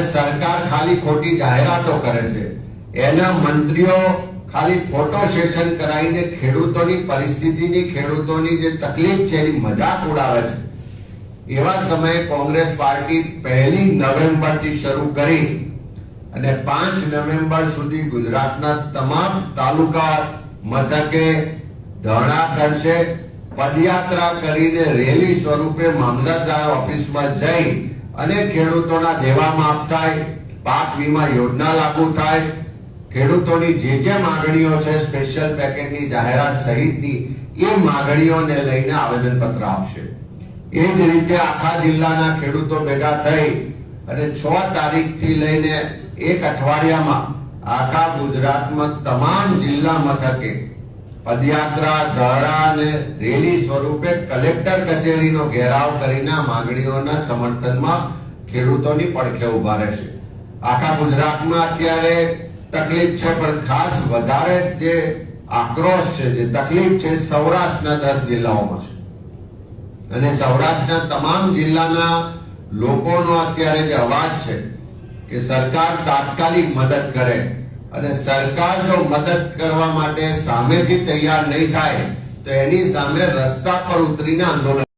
સરકાર ખાલી ખોટી જાહેરાતો કરે છે, એના મંત્રીઓ ખાલી ફોટો સેશન કરાવીને ખેડૂતોની પરિસ્થિતિની, ખેડૂતોની જે તકલીફ છે એની મજાક ઉડાવે છે। એવા સમયે કોંગ્રેસ પાર્ટી 1 નવેમ્બર થી શરૂ કરી અને 5 નવેમ્બર સુધી ગુજરાતના તમામ તાલુકા મથકે ધરણા કરશે, પદયાત્રા કરીને રેલી સ્વરૂપે મામલતદાર ઓફિસમાં જઈ અને ખેડૂતોના દેવા માફ થાય, પાક વીમા યોજના લાગુ થાય, ખેડૂતોની જે માંગણીઓ છે સ્પેશિયલ પેકેજની જાહેરાત સહિતની એ માંગણીઓને લઈને આવેદનપત્ર આપશે। એ જ રીતે આખા જિલ્લાના ખેડૂતો ભેગા થઈ અને 6 તારીખથી લઈને 1 અઠવાડિયામાં આખા ગુજરાતમાં તમામ જિલ્લા મથકે પદયાત્રા, ધરણા અને રેલી સ્વરૂપે કલેક્ટર કચેરીનો ઘેરાવ કરીને આ માંગણીઓના સમર્થનમાં ખેડૂતોની પડખે ઉભા રહેશે। આખા ગુજરાતમાં અત્યારે તકલીફ છે, પણ ખાસ વધારે જે આક્રોશ છે, જે તકલીફ છે સૌરાષ્ટ્રના 10 જિલ્લાઓમાં છે અને સૌરાષ્ટ્રના તમામ જિલ્લાના લોકોનો અત્યારે જે અવાજ છે કે સરકાર તાત્કાલિક મદદ કરે અને સરકાર જો મદદ કરવા માટે સામેથી તૈયાર નહીં થાય તો એની સામે રસ્તા પર ઉતરીને આંદોલન